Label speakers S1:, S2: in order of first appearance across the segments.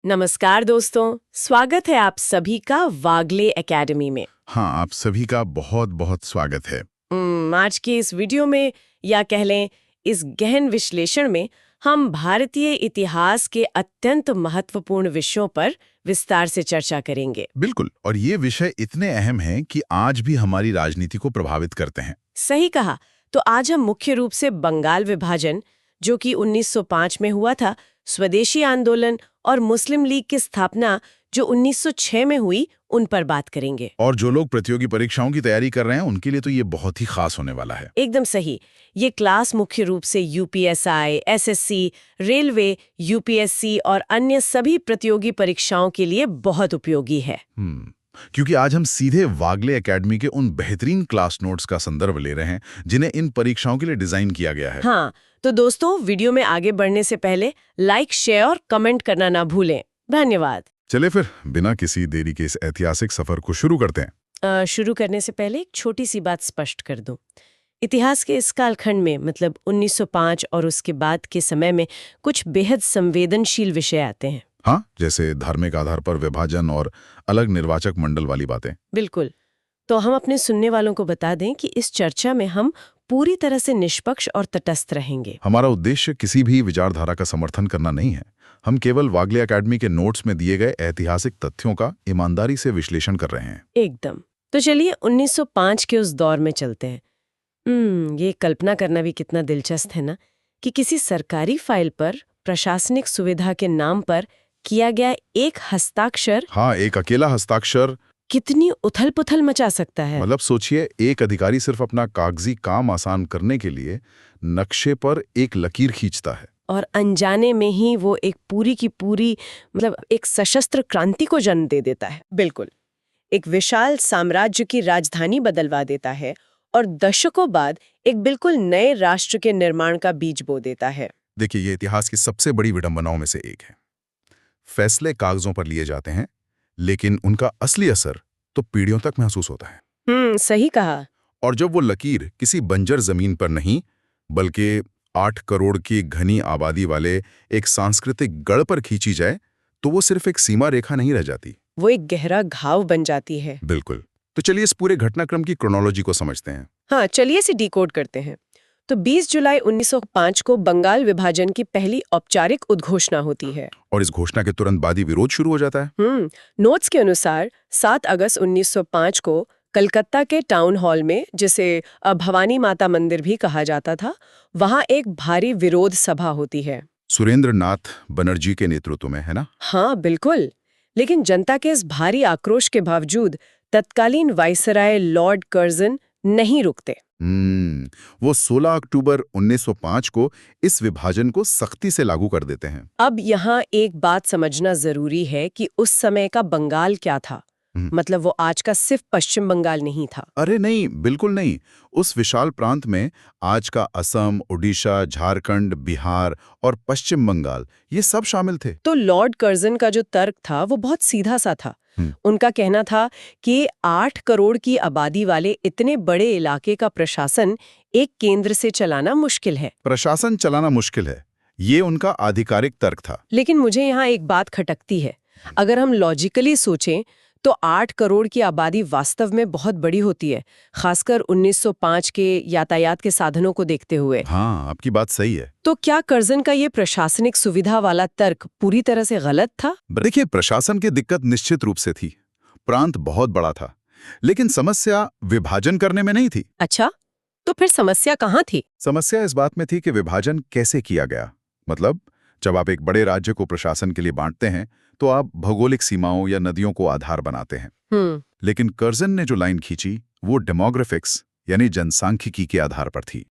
S1: नमस्कार दोस्तों, स्वागत है आप सभी का वागले एकेडमी में।
S2: हाँ, आप सभी का बहुत बहुत स्वागत है।
S1: आज की इस वीडियो में या कह लें इस गहन विश्लेषण में हम भारतीय इतिहास के अत्यंत महत्वपूर्ण विषयों पर विस्तार से चर्चा करेंगे।
S2: बिल्कुल, और ये विषय इतने अहम हैं कि आज भी हमारी राजनीति को प्रभावित करते हैं।
S1: सही कहा। तो आज हम मुख्य रूप से बंगाल विभाजन, जो कि 1905 में हुआ था, स्वदेशी आंदोलन और मुस्लिम लीग की स्थापना जो 1906 में हुई, उन पर बात करेंगे।
S2: और जो लोग प्रतियोगी परीक्षाओं की तैयारी कर रहे हैं उनके लिए तो ये बहुत ही खास होने वाला है।
S1: एकदम सही। ये क्लास मुख्य रूप से यूपीएसआई, एसएससी, रेलवे, यूपीएससी और अन्य सभी प्रतियोगी परीक्षाओं के लिए बहुत उपयोगी है।
S2: क्योंकि आज हम सीधे वागले एकेडमी के उन बेहतरीन क्लास नोट्स का संदर्भ ले रहे हैं जिन्हें इन परीक्षाओं के लिए डिजाइन किया गया है।
S1: हाँ, तो दोस्तों, वीडियो में आगे बढ़ने से पहले लाइक, शेयर और कमेंट करना ना भूलें। धन्यवाद।
S2: चले फिर बिना किसी देरी के इस ऐतिहासिक सफर को शुरू करते हैं।
S1: शुरू करने से पहले एक छोटी सी बात स्पष्ट कर दूं। इतिहास के इस कालखंड में, मतलब 1905 और उसके बाद के समय में, कुछ बेहद संवेदनशील विषय आते हैं।
S2: हाँ, जैसे धार्मिक आधार पर विभाजन और अलग निर्वाचक मंडल वाली बातें।
S1: बिल्कुल। तो हम अपने सुनने वालों को बता दें कि इस चर्चा में हम पूरी तरह से निष्पक्ष और तटस्थ रहेंगे।
S2: हमारा उद्देश्य किसी भी विचारधारा का समर्थन करना नहीं है। हम केवल वागले एकेडमी के नोट्स में दिए गए ऐतिहासिक तथ्यों का ईमानदारी से विश्लेषण कर रहे हैं।
S1: एकदम। तो चलिए 1905 के उस दौर में चलते हैं। ये कल्पना करना भी कितना दिलचस्प है ना, कि किसी सरकारी फाइल पर प्रशासनिक सुविधा के नाम पर किया गया एक हस्ताक्षर,
S2: हाँ, एक अकेला हस्ताक्षर
S1: कितनी उथल-पुथल मचा सकता है।
S2: मतलब सोचिए, एक अधिकारी सिर्फ अपना कागजी काम आसान करने के लिए नक्शे पर एक लकीर खींचता है
S1: और अनजाने में ही वो एक पूरी की पूरी, मतलब एक सशस्त्र क्रांति को जन्म दे देता है। बिल्कुल, एक विशाल साम्राज्य की राजधानी बदलवा देता है और दशकों बाद एक बिल्कुल नए राष्ट्र के निर्माण का बीज बो देता है।
S2: देखिए, ये इतिहास की सबसे बड़ी विडंबनाओं में से एक है। फैसले कागजों पर लिए जाते हैं, लेकिन उनका असली असर तो पीढ़ियों तक महसूस होता है।
S1: सही कहा।
S2: और जब वो लकीर किसी बंजर जमीन पर नहीं, बल्कि 8 करोड़ की घनी आबादी वाले एक सांस्कृतिक गढ़ पर खींची जाए, तो वो सिर्फ एक सीमा रेखा नहीं रह जाती,
S1: वो एक गहरा घाव बन जाती है।
S2: बिल्कुल। तो चलिए इस पूरे घटनाक्रम की क्रोनोलॉजी को समझते हैं।
S1: हाँ, चलिए इसे डिकोड करते हैं। तो 20 जुलाई 1905 को बंगाल विभाजन की पहली औपचारिक उद्घोषणा होती है।
S2: और इस घोषणा के तुरंत बाद ही विरोध शुरू हो जाता है।
S1: नोट्स के अनुसार 7 अगस्त 1905 को कलकत्ता के टाउन हॉल में, जिसे भवानी माता मंदिर भी कहा जाता था, वहां एक भारी विरोध सभा होती है।
S2: सुरेंद्र नाथ बनर्जी के नेतृत्व में, है ना?
S1: हाँ, बिल्कुल। लेकिन जनता के इस भारी आक्रोश के बावजूद तत्कालीन वाइसराय लॉर्ड कर्जन नहीं रुकते।
S2: वो 16 अक्टूबर 1905 को इस विभाजन को सख्ती से लागू कर देते हैं।
S1: अब यहाँ एक बात समझना जरूरी है कि उस समय का बंगाल क्या था। मतलब वो आज का सिर्फ पश्चिम बंगाल नहीं था।
S2: अरे नहीं, बिल्कुल नहीं। उस विशाल प्रांत में आज का असम, उड़ीसा, झारखंड, बिहार और पश्चिम बंगाल, ये सब शामिल थे।
S1: तो लॉर्ड कर्जन का जो तर्क था वो बहुत सीधा सा था। उनका कहना था कि 8 करोड़ की आबादी वाले इतने बड़े इलाके का प्रशासन एक केंद्र से चलाना मुश्किल है।
S2: प्रशासन चलाना मुश्किल है, ये उनका आधिकारिक तर्क था।
S1: लेकिन मुझे यहाँ एक बात खटकती है। अगर हम लॉजिकली सोचें तो 8 करोड़ की आबादी वास्तव में बहुत बड़ी होती है, खासकर 1905 के यातायात के साधनों को देखते हुए।
S2: हाँ, आपकी बात सही है।
S1: तो क्या कर्जन का ये प्रशासनिक सुविधा वाला तर्क पूरी तरह से गलत था?
S2: देखिए, प्रशासन की दिक्कत निश्चित रूप से थी। प्रांत बहुत बड़ा था, लेकिन समस्या विभाजन करने में नहीं थी।
S1: अच्छा, तो फिर समस्या कहाँ थी?
S2: समस्या इस बात में थी कि विभाजन कैसे किया गया। मतलब, जब आप एक बड़े राज्य को प्रशासन के लिए बांटते हैं, तो आप भौगोलिक सीमाओं या नदियों को आधार बनाते हैं। लेकिन कर्जन ने जो लाइन खींची, वो डेमोग्राफिक्स यानी जनसांख्यिकी के आधार पर थी।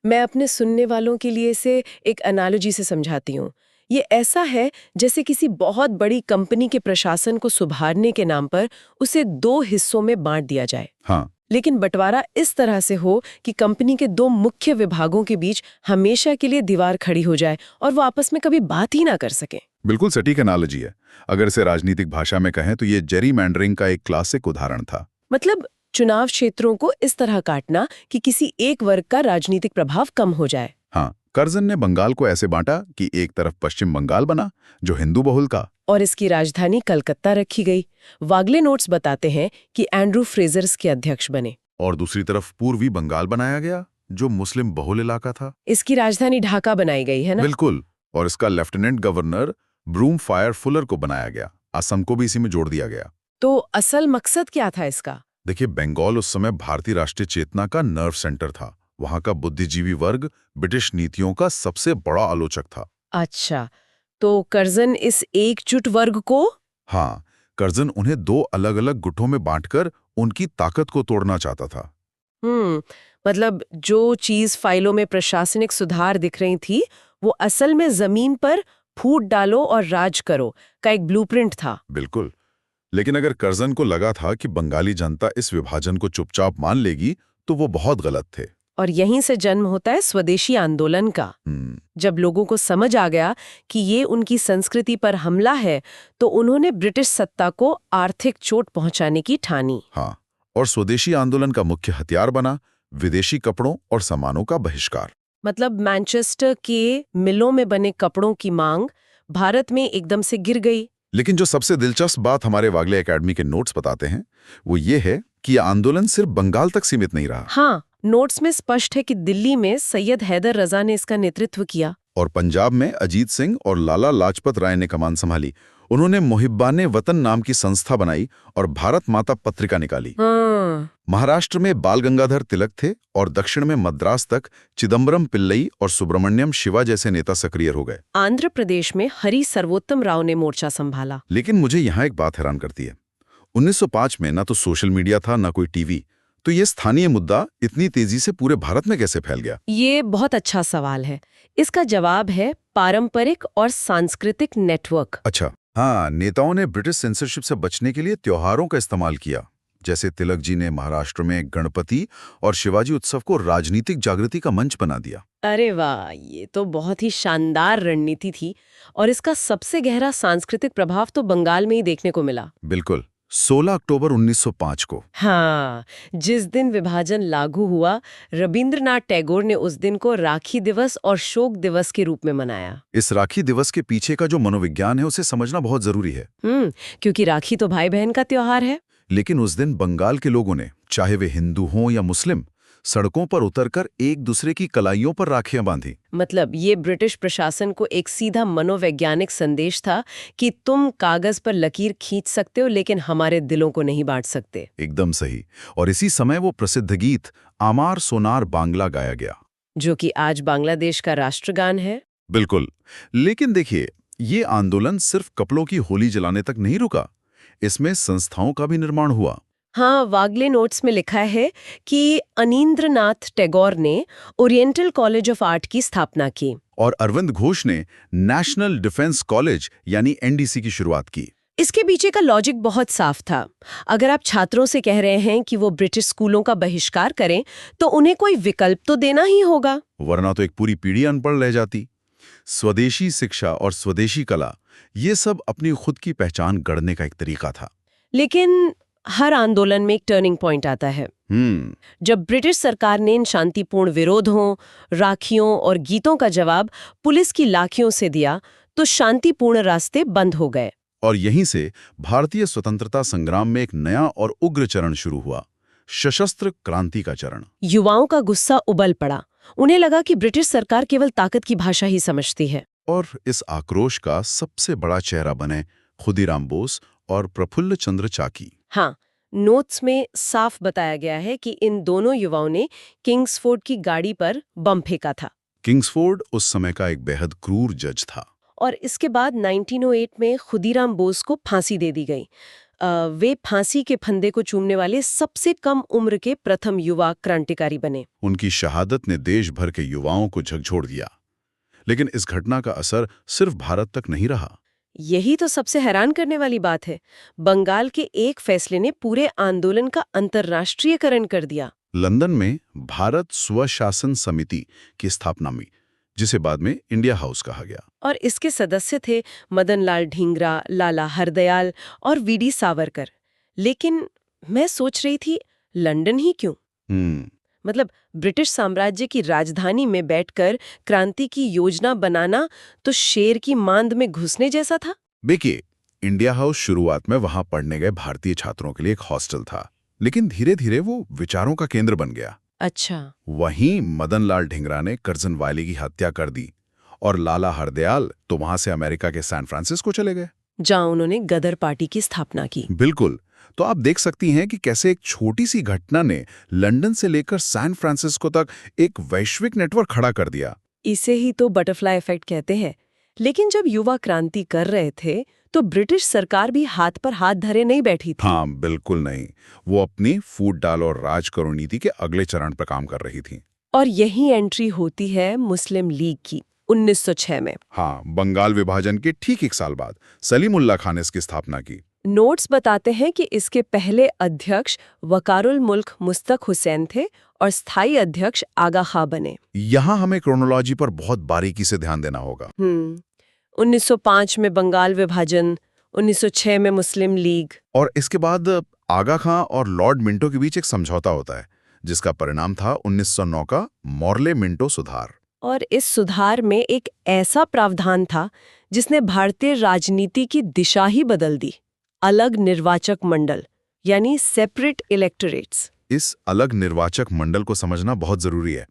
S1: मैं अपने सुनने वालों के लिए इसे एक एनालॉजी से समझाती हूँ। ये ऐसा है जैसे किसी बहुत बड़ी कंपनी के प्रशासन को सुधारने के नाम पर उसे 2 हिस्सों में बांट दिया जाए।
S2: हाँ,
S1: लेकिन बंटवारा इस तरह से हो कि कंपनी के 2 मुख्य विभागों के बीच हमेशा के लिए दीवार खड़ी हो जाए और वो आपस में कभी बात ही ना कर सके।
S2: बिल्कुल सटीक एनालॉजी है। अगर इसे राजनीतिक भाषा में कहें तो ये जेरीमैंडरिंग का एक क्लासिक उदाहरण था।
S1: मतलब चुनाव क्षेत्रों को इस तरह काटना कि किसी एक वर्ग का राजनीतिक प्रभाव कम हो जाए।
S2: हाँ, कर्जन ने बंगाल को ऐसे बांटा कि एक तरफ पश्चिम बंगाल बना, जो हिंदू बहुल था,
S1: और इसकी राजधानी कलकत्ता रखी गई। वागले नोट्स बताते हैं कि एंड्रू फ्रेजर इसके अध्यक्ष बने।
S2: और दूसरी तरफ पूर्वी बंगाल बनाया गया, जो मुस्लिम बहुल इलाका था।
S1: इसकी राजधानी ढाका बनाई गई है ना?
S2: बिल्कुल। और इसका लेफ्टिनेंट गवर्नर ब्रूम फायर फुलर को बनाया गया। असम को भी इसी में जोड़ दिया गया।
S1: तो असल मकसद क्या था इसका?
S2: देखिए, बंगाल उस समय भारतीय राष्ट्रीय चेतना का नर्व सेंटर था। वहां का बुद्धिजीवी वर्ग ब्रिटिश नीतियों का सबसे बड़ा आलोचक था।
S1: अच्छा, तो कर्जन इस एकजुट वर्ग को?
S2: हाँ, कर्जन उन्हें दो अलग अलग गुटों में बांटकर उनकी ताकत को तोड़ना चाहता था।
S1: मतलब जो चीज फाइलों में प्रशासनिक सुधार दिख रही थी, वो असल में जमीन पर फूट डालो और राज करो का एक ब्लूप्रिंट था।
S2: बिल्कुल। लेकिन अगर कर्जन को लगा था कि बंगाली जनता इस विभाजन को चुपचाप मान लेगी, तो वो बहुत गलत थे।
S1: और यहीं से जन्म होता है स्वदेशी आंदोलन का। जब लोगों को समझ आ गया कि ये उनकी संस्कृति पर हमला है, तो उन्होंने ब्रिटिश सत्ता को आर्थिक चोट पहुंचाने की ठानी।
S2: हाँ, और स्वदेशी आंदोलन का मुख्य हथियार बना विदेशी कपड़ों और सामानों का बहिष्कार।
S1: मतलब मैनचेस्टर के मिलों में बने कपड़ों की मांग भारत में एकदम से गिर गई।
S2: लेकिन जो सबसे दिलचस्प बात हमारे वागले एकेडमी के नोट्स बताते हैं, वो ये है कि यह आंदोलन सिर्फ बंगाल तक सीमित नहीं रहा।
S1: हाँ, नोट्स में स्पष्ट है कि दिल्ली में सैयद हैदर रजा ने इसका नेतृत्व किया।
S2: और पंजाब में अजीत सिंह और लाला लाजपत राय ने कमान संभाली। उन्होंने मुहिब्बाने वतन नाम की संस्था बनाई और भारत माता पत्रिका निकाली। महाराष्ट्र में बाल गंगाधर तिलक थे और दक्षिण में मद्रास तक चिदम्बरम पिल्लई और सुब्रमण्यम शिवा जैसे नेता सक्रिय हो गए।
S1: आंध्र प्रदेश में हरि सर्वोत्तम राव ने मोर्चा संभाला।
S2: लेकिन मुझे यहाँ एक बात हैरान करती है। 1905 में ना तो सोशल मीडिया था, ना कोई टीवी, तो ये स्थानीय मुद्दा इतनी तेजी से पूरे भारत में कैसे फैल गया?
S1: ये बहुत अच्छा सवाल है। इसका जवाब है पारंपरिक और सांस्कृतिक नेटवर्क।
S2: अच्छा, हाँ, नेताओं ने ब्रिटिश सेंसरशिप से बचने के लिए त्योहारों का इस्तेमाल किया। जैसे तिलक जी ने महाराष्ट्र में गणपति और शिवाजी उत्सव को राजनीतिक जागृति का मंच बना दिया।
S1: अरे वाह, ये तो बहुत ही शानदार रणनीति थी। और इसका सबसे गहरा सांस्कृतिक प्रभाव तो बंगाल में ही देखने को मिला।
S2: बिल्कुल। 16 अक्टूबर 1905 को,
S1: हाँ, जिस दिन विभाजन लागू हुआ, रविंद्रनाथ टैगोर ने उस दिन को राखी दिवस और शोक दिवस के रूप में मनाया।
S2: इस राखी दिवस के पीछे का जो मनोविज्ञान है, उसे समझना बहुत जरूरी है।
S1: क्योंकि राखी तो भाई बहन का त्योहार है।
S2: लेकिन उस दिन बंगाल के लोगों ने, चाहे वे हिंदू हों या मुस्लिम, सड़कों पर उतरकर एक दूसरे की कलाइयों पर राखियां बांधी।
S1: मतलब ये ब्रिटिश प्रशासन को एक सीधा मनोवैज्ञानिक संदेश था कि तुम कागज पर लकीर खींच सकते हो, लेकिन हमारे दिलों को नहीं बांट सकते।
S2: एकदम सही। और इसी समय वो प्रसिद्ध गीत आमार सोनार बांग्ला गाया गया,
S1: जो कि आज बांग्लादेश का राष्ट्रगान है।
S2: बिल्कुल। लेकिन देखिए, ये आंदोलन सिर्फ कपड़ों की होली जलाने तक नहीं रुका। इसमें संस्थाओं का भी निर्माण हुआ।
S1: हाँ, वागले नोट्स में लिखा है कि अनीन्द्रनाथ टैगोर ने ओरिएंटल कॉलेज ऑफ आर्ट की स्थापना की।
S2: और अरविंद घोष ने नेशनल डिफेंस कॉलेज यानी एनडीसी की शुरुआत की।
S1: इसके पीछे का लॉजिक बहुत साफ था। अगर आप छात्रों से कह रहे हैं कि वो ब्रिटिश स्कूलों का बहिष्कार करें, तो उन्हें कोई विकल्प तो देना ही होगा,
S2: वरना तो एक पूरी पीढ़ी अनपढ़ रह जाती। स्वदेशी शिक्षा और स्वदेशी कला, ये सब अपनी खुद की पहचान गढ़ने का एक तरीका था।
S1: लेकिन हर आंदोलन में एक टर्निंग पॉइंट आता है। जब ब्रिटिश सरकार ने इन शांतिपूर्ण विरोधों, राखियों और गीतों का जवाब पुलिस की लाठियों से दिया, तो शांतिपूर्ण रास्ते बंद हो गए।
S2: और यहीं से भारतीय स्वतंत्रता संग्राम में एक नया और उग्र चरण शुरू हुआ, सशस्त्र क्रांति का चरण।
S1: युवाओं का गुस्सा उबल पड़ा। उन्हें लगा कि ब्रिटिश सरकार केवल ताकत की भाषा ही समझती है।
S2: और इस आक्रोश का सबसे बड़ा चेहरा बने खुदीराम बोस और प्रफुल्ल चंद्र चाकी।
S1: हाँ, नोट्स में साफ बताया गया है कि इन दोनों युवाओं ने किंग्सफोर्ड की गाड़ी पर बम फेंका था।
S2: किंग्सफोर्ड उस समय का एक बेहद क्रूर जज था।
S1: और इसके बाद 1908 में खुदीराम बोस को फांसी दे दी गई। वे फांसी के फंदे को चूमने वाले सबसे कम उम्र के प्रथम युवा क्रांतिकारी बने।
S2: उनकी शहादत ने देश भर के युवाओं को झकझोर दिया। लेकिन इस घटना का असर सिर्फ भारत तक नहीं रहा।
S1: यही तो सबसे हैरान करने वाली बात है। बंगाल के एक फैसले ने पूरे आंदोलन का अंतर्राष्ट्रीयकरण कर दिया।
S2: लंदन में भारत स्वशासन समिति की स्थापना हुई, जिसे बाद में इंडिया हाउस कहा गया।
S1: और इसके सदस्य थे मदन लाल ढींगरा, लाला हरदयाल और वीडी सावरकर। लेकिन मैं सोच रही थी, लंदन ही क्यों? मतलब ब्रिटिश साम्राज्य की राजधानी में बैठकर क्रांति की योजना बनाना तो शेर की मांद में घुसने जैसा था।
S2: देखिए, इंडिया हाउस शुरुआत में वहां पढ़ने गए भारतीय छात्रों के लिए एक हॉस्टल था, लेकिन धीरे धीरे वो विचारों का केंद्र बन गया।
S1: अच्छा।
S2: वहीं मदनलाल ढींगरा ने कर्जन वायली की हत्या कर दी और लाला हरदयाल तो वहां से अमेरिका के सैन फ्रांसिस्को चले गए,
S1: जहां उन्होंने गदर पार्टी की स्थापना की।
S2: बिल्कुल। तो आप देख सकती हैं कि कैसे एक छोटी सी घटना ने लंदन से लेकर सैन फ्रांसिस्को तक एक वैश्विक नेटवर्क खड़ा कर दिया।
S1: इसे ही तो बटरफ्लाई इफेक्ट कहते हैं। लेकिन जब युवा क्रांति कर रहे थे तो ब्रिटिश सरकार भी हाथ पर हाथ धरे नहीं बैठी थी।
S2: हाँ, बिल्कुल नहीं। वो अपनी फूट डाल और राज करो नीति के अगले चरण पर काम कर रही थी।
S1: और यही एंट्री होती है मुस्लिम लीग की 1906 में।
S2: हाँ, बंगाल विभाजन के ठीक एक साल बाद सलीमुल्लाह खान ने इसकी स्थापना की।
S1: नोट्स बताते हैं कि इसके पहले अध्यक्ष वकारुल मुल्क मुस्तक हुसैन थे और स्थायी अध्यक्ष आगा खां बने।
S2: यहाँ हमें क्रोनोलॉजी पर बहुत बारीकी से ध्यान देना होगा।
S1: 1905 में बंगाल विभाजन, 1906 में मुस्लिम लीग।
S2: और इसके बाद आगा खां और लॉर्ड मिंटो के बीच एक समझौता होता है, जिसका परिणाम था 1909 का मॉर्ले मिंटो सुधार।
S1: और इस सुधार में एक ऐसा प्रावधान था जिसने भारतीय राजनीति की दिशा ही बदल दी। अलग निर्वाचक मंडल, यानी सेपरेट इलेक्टोरेट्स।
S2: इस अलग निर्वाचक मंडल को समझना बहुत जरूरी है।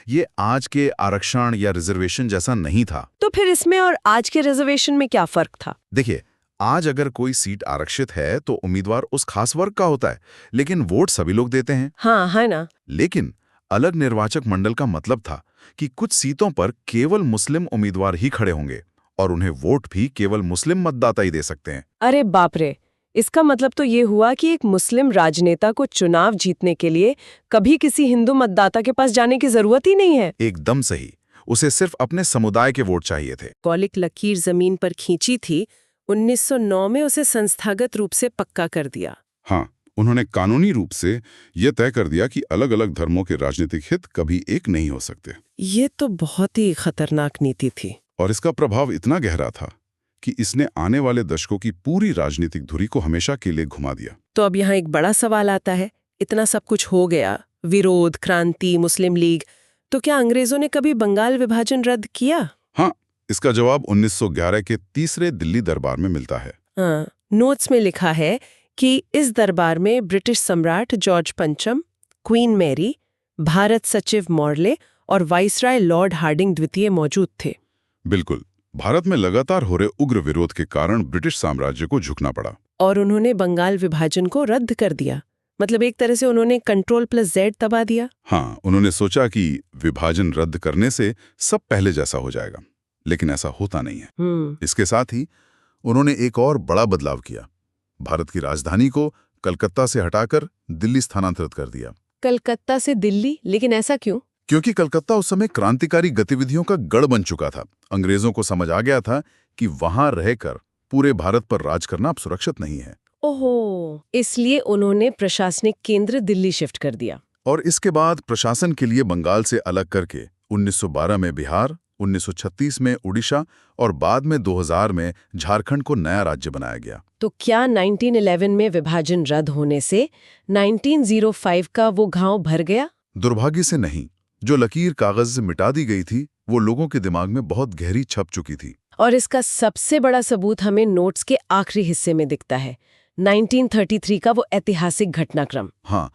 S2: ये आज के आरक्षण या रिजर्वेशन जैसा नहीं था।
S1: तो फिर इसमें और आज के रिजर्वेशन में क्या फर्क था?
S2: देखिए, आज अगर कोई सीट आरक्षित है तो उम्मीदवार उस खास वर्ग का होता है, लेकिन वोट सभी लोग देते हैं।
S1: हाँ, है ना।
S2: लेकिन अलग निर्वाचक मंडल का मतलब था कि कुछ सीटों पर केवल मुस्लिम उम्मीदवार ही खड़े होंगे और उन्हें वोट भी केवल मुस्लिम मतदाता ही दे सकते हैं।
S1: अरे बाप रे! इसका मतलब तो ये हुआ कि एक मुस्लिम राजनेता को चुनाव जीतने के लिए कभी किसी हिंदू मतदाता के पास जाने की जरूरत ही नहीं है।
S2: एकदम सही। उसे सिर्फ अपने समुदाय के वोट चाहिए थे।
S1: कौलिक लकीर जमीन पर खींची थी। 1909 में उसे संस्थागत रूप से पक्का कर दिया।
S2: हाँ, उन्होंने कानूनी रूप से यह तय कर दिया कि अलग अलग धर्मों के राजनीतिक हित कभी एक नहीं हो सकते।
S1: ये तो बहुत ही खतरनाक नीति थी।
S2: और इसका प्रभाव इतना गहरा था कि इसने आने वाले दशकों की पूरी राजनीतिक धुरी को हमेशा के लिए घुमा दिया।
S1: तो अब यहाँ एक बड़ा सवाल आता है, इतना सब कुछ हो गया, विरोध, क्रांति, मुस्लिम लीग, तो क्या अंग्रेजों ने कभी बंगाल विभाजन रद्द किया?
S2: हाँ, इसका जवाब 1911 के तीसरे दिल्ली दरबार में मिलता है।
S1: हाँ, नोट्स में लिखा है कि इस दरबार में ब्रिटिश सम्राट जॉर्ज पंचम, क्वीन मैरी, भारत सचिव मॉर्ले और वाइसराय लॉर्ड हार्डिंग द्वितीय मौजूद थे।
S2: बिल्कुल। भारत में लगातार हो रहे उग्र विरोध के कारण ब्रिटिश साम्राज्य को झुकना पड़ा
S1: और उन्होंने बंगाल विभाजन को रद्द कर दिया। मतलब एक तरह से उन्होंने Ctrl+Z दबा दिया।
S2: हाँ, उन्होंने सोचा कि विभाजन रद्द करने से सब पहले जैसा हो जाएगा, लेकिन ऐसा होता नहीं है। इसके साथ ही उन्होंने एक और बड़ा बदलाव किया। भारत की राजधानी को कलकत्ता से हटाकर दिल्ली स्थानांतरित कर दिया।
S1: कलकत्ता से दिल्ली? लेकिन ऐसा क्यों?
S2: क्योंकि कलकत्ता उस समय क्रांतिकारी गतिविधियों का गढ़ बन चुका था। अंग्रेजों को समझ आ गया था कि वहां रहकर पूरे भारत पर राज करना अब सुरक्षित नहीं है।
S1: ओहो, इसलिए उन्होंने प्रशासनिक केंद्र दिल्ली शिफ्ट कर दिया।
S2: और इसके बाद प्रशासन के लिए बंगाल से अलग करके 1912 में बिहार, 1936 में उड़ीसा और बाद में 2000 में झारखंड को नया राज्य बनाया गया।
S1: तो क्या 1911 में विभाजन रद्द होने से 1905 का वो घाव भर गया?
S2: दुर्भाग्य से नहीं। जो लकीर कागज से मिटा दी गई थी वो लोगों के दिमाग में बहुत गहरी छप चुकी थी।
S1: और इसका सबसे बड़ा सबूत हमें नोट्स के आखिरी हिस्से में दिखता है, 1933 का वो ऐतिहासिक घटनाक्रम।
S2: हाँ,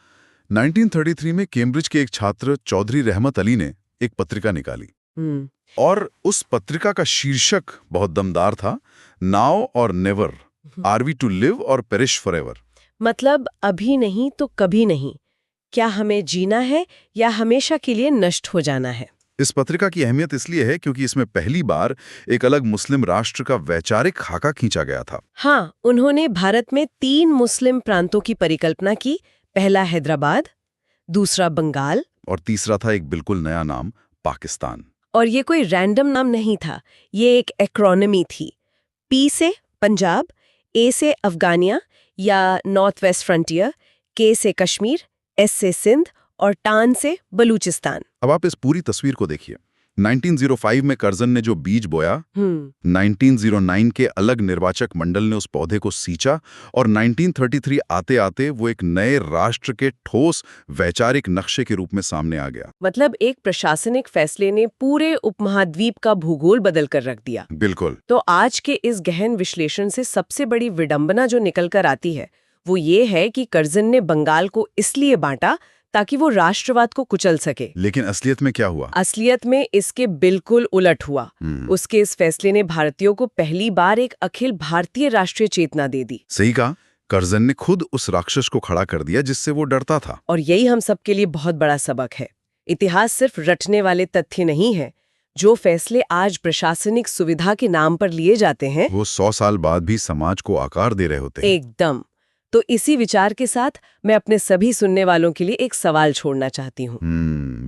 S2: 1933 में कैम्ब्रिज के एक छात्र चौधरी रहमत अली ने एक पत्रिका निकाली और उस पत्रिका का शीर्षक बहुत दमदार था, नाउ और never, are we to live और पेरिश फॉरएवर।
S1: मतलब अभी नहीं तो कभी नहीं, क्या हमें जीना है या हमेशा के लिए नष्ट हो जाना है।
S2: इस पत्रिका की अहमियत इसलिए है क्योंकि इसमें पहली बार एक अलग मुस्लिम राष्ट्र का वैचारिक खाका खींचा गया था।
S1: हाँ, उन्होंने भारत में 3 मुस्लिम प्रांतों की परिकल्पना की। पहला हैदराबाद, दूसरा बंगाल
S2: और तीसरा था एक बिल्कुल नया नाम, पाकिस्तान।
S1: और ये कोई रैंडम नाम नहीं था, ये एक एक्रोनिमी थी। पी से पंजाब, ए से अफगानिया या नॉर्थ वेस्ट फ्रंटियर, के से कश्मीर, एस से सिंध और टान से बलूचिस्तान।
S2: अब आप इस पूरी तस्वीर को देखिए। 1905 में कर्जन ने जो बीज बोया, 1909 के अलग निर्वाचक मंडल ने उस पौधे को सींचा और 1933 आते आते वो एक नए राष्ट्र के ठोस वैचारिक नक्शे के रूप में सामने आ गया।
S1: मतलब एक प्रशासनिक फैसले ने पूरे उपमहाद्वीप का भूगोल बदल कर रख दिया।
S2: बिल्कुल।
S1: तो आज के इस गहन विश्लेषण से सबसे बड़ी विडंबना जो निकल कर आती है वो ये है कि कर्जन ने बंगाल को इसलिए बांटा ताकि वो राष्ट्रवाद को कुचल सके।
S2: लेकिन असलियत में क्या हुआ?
S1: असलियत में इसके बिल्कुल उलट हुआ। उसके इस फैसले ने भारतीयों को पहली बार एक अखिल भारतीय राष्ट्रीय चेतना दे दी।
S2: सही कहा, कर्जन ने खुद उस राक्षस को खड़ा कर दिया जिससे वो डरता था।
S1: और यही हम सबके लिए बहुत बड़ा सबक है। इतिहास सिर्फ रटने वाले तथ्य नहीं है। जो फैसले आज प्रशासनिक सुविधा के नाम पर लिए जाते हैं
S2: वो 100 साल बाद भी समाज को आकार दे रहे होते हैं।
S1: एकदम। तो इसी विचार के साथ मैं अपने सभी सुनने वालों के लिए एक सवाल छोड़ना चाहती हूँ।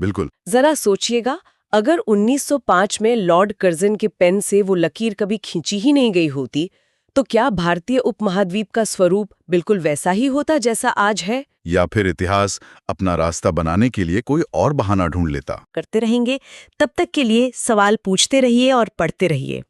S2: बिल्कुल।
S1: जरा सोचिएगा, अगर 1905 में लॉर्ड कर्जन के पेन से वो लकीर कभी खींची ही नहीं गई होती तो क्या भारतीय उपमहाद्वीप का स्वरूप बिल्कुल वैसा ही होता जैसा आज है?
S2: या फिर इतिहास अपना रास्ता बनाने के लिए कोई और बहाना ढूंढ लेता?
S1: करते रहेंगे। तब तक के लिए सवाल पूछते रहिए और पढ़ते रहिए।